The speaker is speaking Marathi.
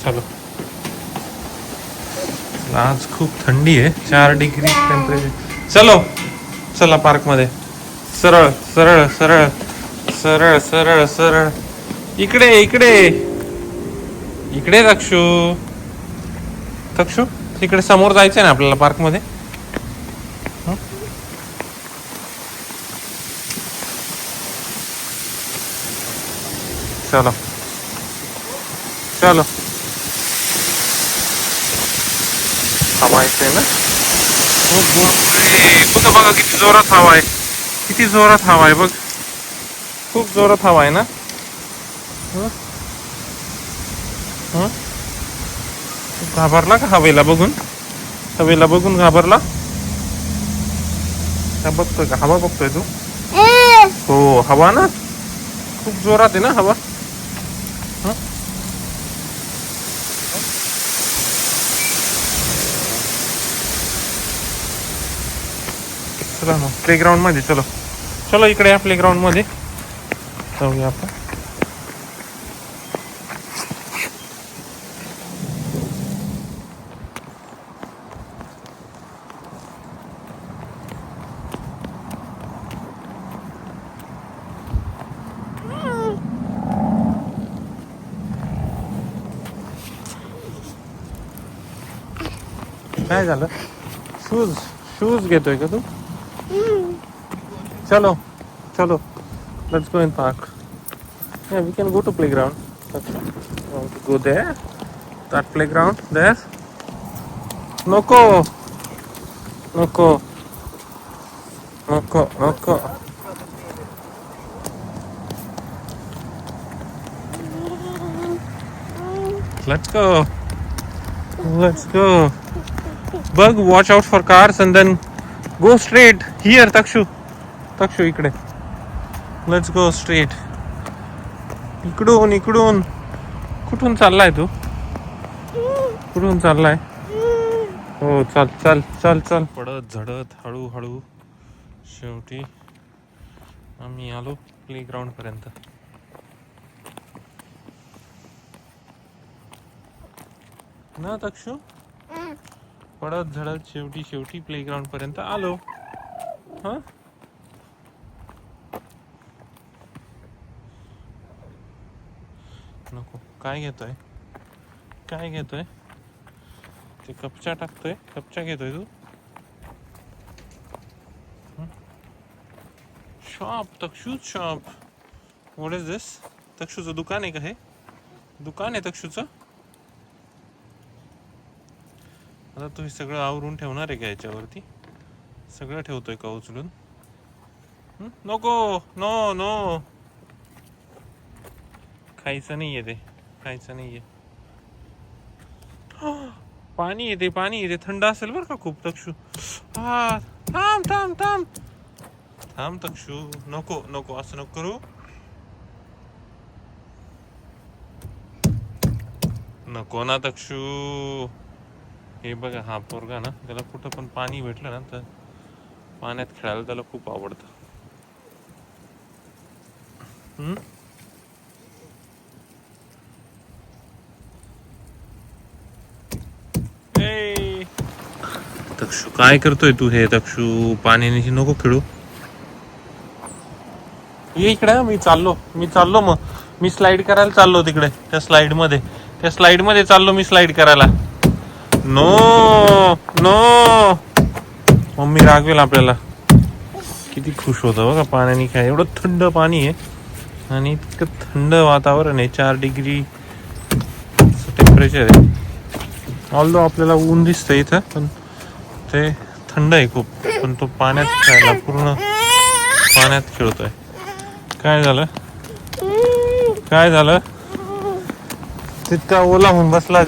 चलो. आज खूप थंडी आहे, 4 डिग्री टेम्परेचर. चलो चला पार्क मध्ये. सरळ सरळ सरळ सरळ सरळ सरळ. इकडे इकडे इकडे तक्षू. तक्षू तिकडे समोर जायचंय ना आपल्याला पार्क मध्ये. चलो चलो. हवा येते ना. बघा बघा किती जोरात हवा आहे. किती जोरात हवा आहे बघ. खूप जोरात हवा आहे ना. घाबरला का हवेला बघून? हवेला बघून घाबरला का? बघतोय का? हवा बघतोय तू? हो हवा ना. खूप जोरात आहे ना हवा. चला मग प्लेग्राऊंड मध्ये. चलो चलो इकडे या प्लेग्राऊंड मध्ये जाऊया आपण. काय झालं? शूज शूज घेतोय का तू? चलो चलो let's go in park. Yeah, we can go to playground. Go there. That playground there. Noko. Noko. Noko. Noko. Let's go. Let's go. Bug, watch out for cars and then go straight. Here, Takshu. Takshu, इकडे. Let's go straight. इकडून इकडून. कुठून चाललाय तू? कुठून चाललाय? हो चल चल चल चल. पडत झडत हळूहळू शेवटी आम्ही आलो प्लेग्राऊंड पर्यंत. ना तक्षू? पडत झडत शेवटी शेवटी प्लेग्राऊंड पर्यंत आलो. हा नको. काय घेतोय? काय घेतोय? ते कपचा टाकतोय. कपचा घेतोय तू? शॉप. तक्षूच शॉप. व्हॉट इज दिस? तक्षूचं दुकान आहे का हे? दुकान आहे तक्षूचं? आता तू हे सगळं आवरून ठेवणार आहे का याच्यावरती? सगळं ठेवतोय का उचलून? नको. No no. खायचं नाहीये ते. खायचं नाहीये. पाणी येते पाणी येते. थंड असेल बरं का खूप तक्षू. हा थांब थांब थांब थांब तक्षू. नको नको असं नको करू. नको ना तक्षू. हे बघा हा पोरगा ना, त्याला कुठं पण पाणी भेटलं ना तर पाण्यात खेळायला त्याला खूप आवडतं. तक्षू काय करतोय तू? हे तक्षू पाण्याने नको खेळू. ये इकडे. मी चाललो मग. मी स्लाइड करायला चाललो तिकडे त्या स्लाइड मध्ये चाललो मी स्लाइड करायला. No no. मम्मी रागवेल आपल्याला. किती खुश होतं बघा पाण्याने खेळ. एवढं थंड पाणी आहे आणि इतकं थंड वातावरण आहे. 4 डिग्री टेम्परेचर आहे. ऑल्दो आपल्याला ऊन दिसतं इथं पण ते थंड आहे खूप. पण तो पाण्यात खेळायला पूर्ण पाण्यात खेळतोय. काय झालं? काय झालं? तितका ओला होऊन बसला.